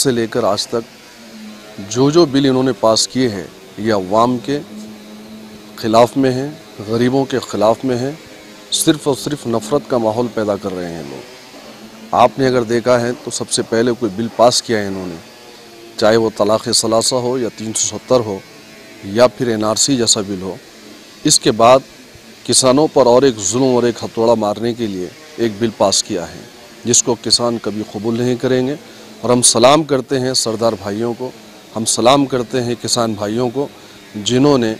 से लेकर आज तक जो बिल इन्होंने पास किए हैं ये अवाम के ख़िलाफ़ में हैं, गरीबों के ख़िलाफ़ में हैं, सिर्फ़ और सिर्फ नफ़रत का माहौल पैदा कर रहे हैं लोग। आपने अगर देखा है तो सबसे पहले कोई बिल पास किया है इन्होंने, चाहे वो तलाक़ सलासा हो या 370 हो या फिर NRC जैसा बिल हो, इसके बाद किसानों पर और एक जुल्म और एक हथौड़ा मारने के लिए एक बिल पास किया है जिसको किसान कभी कबूल नहीं करेंगे। और हम सलाम करते हैं सरदार भाइयों को, हम सलाम करते हैं किसान भाइयों को जिन्होंने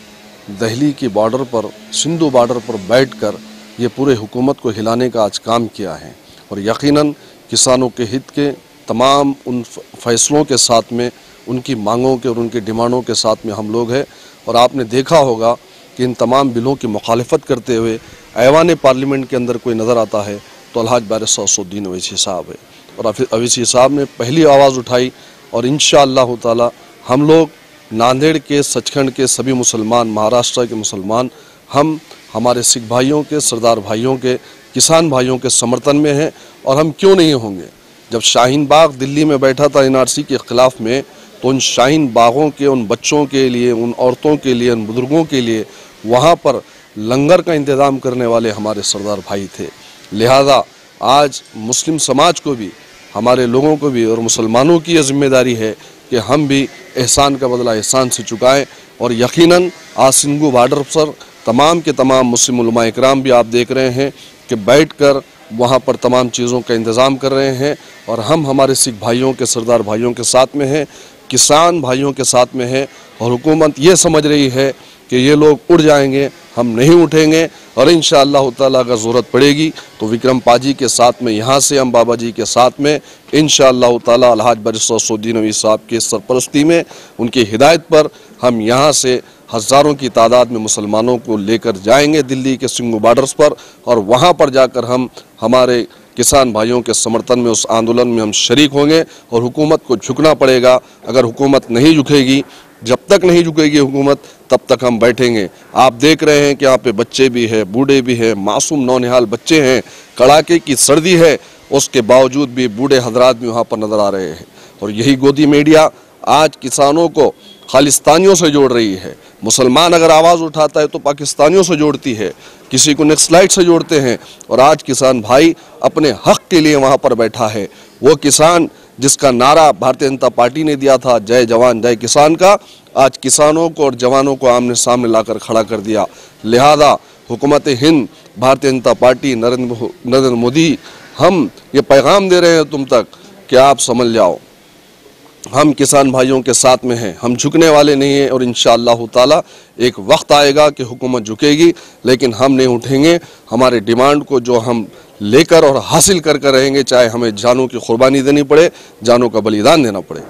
दिल्ली की बॉर्डर पर, सिंधु बॉर्डर पर बैठकर ये पूरे हुकूमत को हिलाने का आज काम किया है। और यकीनन किसानों के हित के तमाम उन फैसलों के साथ में, उनकी मांगों के और उनकी डिमांडों के साथ में हम लोग हैं। और आपने देखा होगा कि इन तमाम बिलों की मुखालिफत करते हुए ऐवान पार्लियामेंट के अंदर कोई नज़र आता है तो अलहाज बैरिस्टर असदुद्दीन ओवैसी साहब है। और ओवैसी साहब ने पहली आवाज़ उठाई और इंशाअल्लाह ताला हम लोग नांदेड़ के, सचखंड के सभी मुसलमान, महाराष्ट्र के मुसलमान, हम हमारे सिख भाइयों के, सरदार भाइयों के, किसान भाइयों के समर्थन में हैं। और हम क्यों नहीं होंगे? जब शाहीन बाग दिल्ली में बैठा था NRC के ख़िलाफ़ में, तो उन शाहीन बागों के, उन बच्चों के लिए, उन औरतों के लिए, उन बुजुर्गों के लिए वहाँ पर लंगर का इंतज़ाम करने वाले हमारे सरदार भाई थे। लिहाजा आज मुस्लिम समाज को भी, हमारे लोगों को भी और मुसलमानों की यह जिम्मेदारी है कि हम भी एहसान का बदला एहसान से चुकाएं। और यकीनन आज सिंधु बॉर्डर पर तमाम के तमाम मुस्लिम उलमा इकराम भी आप देख रहे हैं कि बैठकर वहाँ पर तमाम चीज़ों का इंतज़ाम कर रहे हैं। और हम हमारे सिख भाइयों के, सरदार भाइयों के साथ में हैं, किसान भाइयों के साथ में हैं। और हुकूमत ये समझ रही है कि ये लोग उड़ जाएंगे, हम नहीं उठेंगे। और इंशाअल्लाह ताला अगर ज़रूरत पड़ेगी तो विक्रम पाजी के साथ में, यहाँ से हम बाबा जी के साथ में इंशाअल्लाह ताला अलहाज बैरिस्टर असदुद्दीन ओवैसी साहब की सरपरस्ती में, उनकी हिदायत पर हम यहाँ से हज़ारों की तादाद में मुसलमानों को लेकर जाएंगे दिल्ली के सिंधु बॉर्डर्स पर। और वहाँ पर जाकर हम हमारे किसान भाइयों के समर्थन में उस आंदोलन में हम शरीक होंगे। और हुकूमत को झुकना पड़ेगा। अगर हुकूमत नहीं झुकेगी, जब तक नहीं झुकेगी हुकूमत, तब तक हम बैठेंगे। आप देख रहे हैं कि यहाँ पे बच्चे भी हैं, बूढ़े भी हैं, मासूम नौनिहाल बच्चे हैं, कड़ाके की सर्दी है, उसके बावजूद भी बूढ़े हजरात भी वहाँ पर नज़र आ रहे हैं। और यही गोदी मीडिया आज किसानों को खालिस्तानियों से जोड़ रही है। मुसलमान अगर आवाज़ उठाता है तो पाकिस्तानियों से जोड़ती है, किसी को नक्सलाइट से जोड़ते हैं। और आज किसान भाई अपने हक़ के लिए वहाँ पर बैठा है। वो किसान जिसका नारा भारतीय जनता पार्टी ने दिया था, जय जवान जय किसान का, आज किसानों को और जवानों को आमने सामने लाकर खड़ा कर दिया। लिहाजा हुकूमत हिंद, भारतीय जनता पार्टी, नरेंद्र मोदी, हम ये पैगाम दे रहे हैं तुम तक कि आप समझ जाओ, हम किसान भाइयों के साथ में हैं, हम झुकने वाले नहीं हैं। और इंशाअल्लाह ताला एक वक्त आएगा कि हुकूमत झुकेगी, लेकिन हम नहीं उठेंगे। हमारे डिमांड को जो हम लेकर और हासिल कर रहेंगे, चाहे हमें जानों की कुर्बानी देनी पड़े, जानों का बलिदान देना पड़े।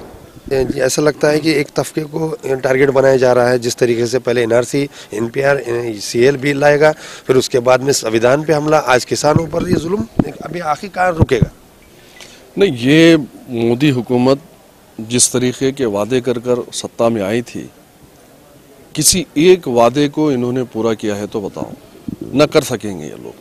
ऐसा लगता है कि एक तबके को टारगेट बनाया जा रहा है। जिस तरीके से पहले NRC, NPR, CL भी लाएगा, फिर उसके बाद में संविधान पे हमला, आज किसानों पर ये जुल्म अभी आखिरकार रुकेगा नहीं। ये मोदी हुकूमत जिस तरीके के वादे कर सत्ता में आई थी, किसी एक वादे को इन्होंने पूरा किया है तो बताओ? न कर सकेंगे ये लोग।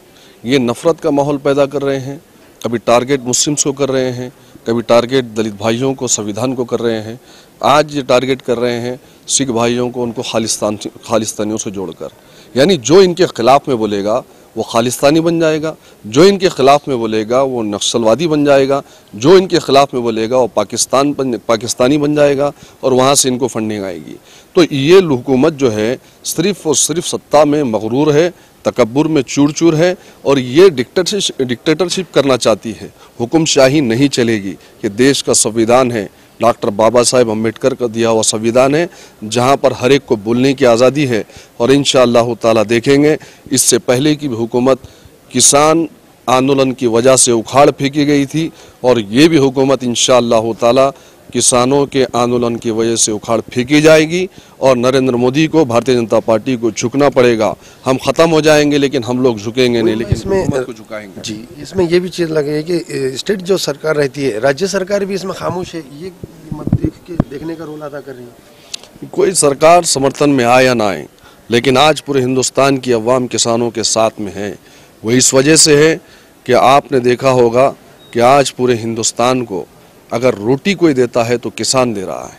ये नफ़रत का माहौल पैदा कर रहे हैं, कभी टारगेट मुस्लिम्स को कर रहे हैं, कभी टारगेट दलित भाइयों को, संविधान को कर रहे हैं। आज ये टारगेट कर रहे हैं सिख भाइयों को, उनको खालिस्तानियों से जोड़कर। यानी जो इनके ख़िलाफ़ में बोलेगा वो खालिस्तानी बन जाएगा, जो इनके ख़िलाफ़ में बोलेगा वो नक्सलवादी बन जाएगा, जो इनके ख़िलाफ़ में बोलेगा वो पाकिस्तानी बन जाएगा। और वहाँ से इनको फंडिंग आएगी। तो ये हुकूमत जो है सिर्फ़ और सिर्फ सत्ता में मगरूर है, तकब्बुर में चूर चूर है। और ये डिक्टेटरशिप करना चाहती है। हुक्मशाही नहीं चलेगी। ये देश का संविधान है, डॉक्टर बाबा साहेब अम्बेडकर का दिया हुआ संविधान है, जहाँ पर हर एक को बोलने की आज़ादी है। और इंशाअल्लाह ताला देखेंगे, इससे पहले की भी हुकूमत किसान आंदोलन की वजह से उखाड़ फेंकी गई थी, और ये भी हुकूमत इंशाअल्लाह ताला किसानों के आंदोलन की वजह से उखाड़ फेंकी जाएगी। और नरेंद्र मोदी को, भारतीय जनता पार्टी को झुकना पड़ेगा। हम ख़त्म हो जाएंगे लेकिन हम लोग झुकेंगे नहीं, लेकिन इसमें को झुकाएंगे। जी, इसमें ये भी चीज़ लगे कि स्टेट जो सरकार रहती है, राज्य सरकार भी इसमें खामोश है। ये देखने का रोल अदा कर रही है। कोई सरकार समर्थन में आए या ना आए, लेकिन आज पूरे हिंदुस्तान की अवाम किसानों के साथ में है। वो इस वजह से है कि आपने देखा होगा कि आज पूरे हिंदुस्तान को अगर रोटी कोई देता है तो किसान दे रहा है।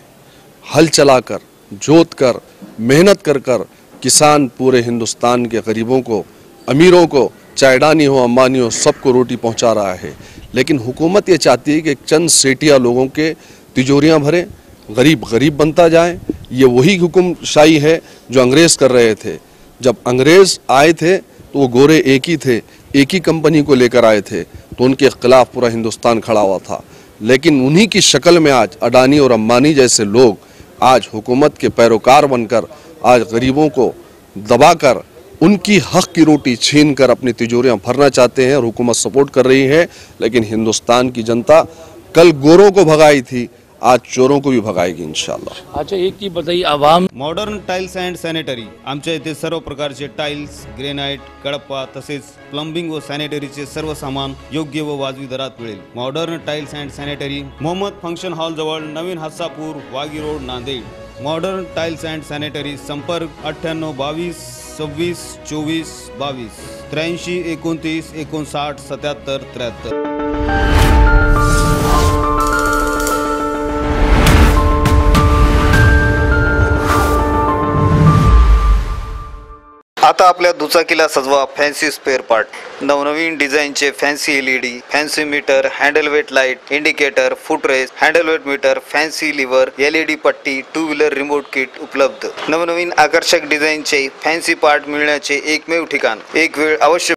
हल चलाकर, जोत कर, मेहनत कर कर किसान पूरे हिंदुस्तान के गरीबों को, अमीरों को, चाहे अडानी हो, अंबानी हो, सबको रोटी पहुंचा रहा है। लेकिन हुकूमत ये चाहती है कि चंद सेठिया लोगों के तिजोरियां भरे, गरीब गरीब बनता जाए। ये वही हुक्मशाही है जो अंग्रेज़ कर रहे थे। जब अंग्रेज़ आए थे तो वो गोरे एक ही थे, एक ही कंपनी को लेकर आए थे, तो उनके खिलाफ पूरा हिंदुस्तान खड़ा हुआ था। लेकिन उन्हीं की शक्ल में आज अडानी और अंबानी जैसे लोग आज हुकूमत के पैरोकार बनकर आज गरीबों को दबाकर उनकी हक की रोटी छीन कर अपनी तिजोरियां भरना चाहते हैं और हुकूमत सपोर्ट कर रही है। लेकिन हिंदुस्तान की जनता कल गोरों को भगाई थी, आज चोरों को भी भगाएगी इंशाल्लाह। अच्छा, एक चीज बताइए, आवाम मॉडर्न टाइल्स अँड सॅनिटरी आमच्या इथे सर्व प्रकारचे टाइल्स, ग्रेनाइट, कडप्पा तसेच प्लंबिंग व सॅनिटरीचे सर्व सामान योग्य व वाजवी दरात मिळेल। Modern tiles and sanitary, Mohammed function hall जवळ, नवीन Hassapur, Wagi road, Nanded. Modern tiles and sanitary, संपर्क 98 22 26 24 22 83 29 59 77 73। आता आपल्या दुचाकीला सजवा फॅन्सी स्पेअर पार्ट। नवनवीन डिझाईनचे fancy LED, fancy meter, handle weight light, indicator, footrest, handle weight meter, fancy lever, LED पट्टी, टू व्हीलर रिमोट किट उपलब्ध। नवनवीन आकर्षक डिझाईनचे फॅन्सी पार्ट मिळण्याचे एकमेव ठिकाण। एक वेळ अवश्य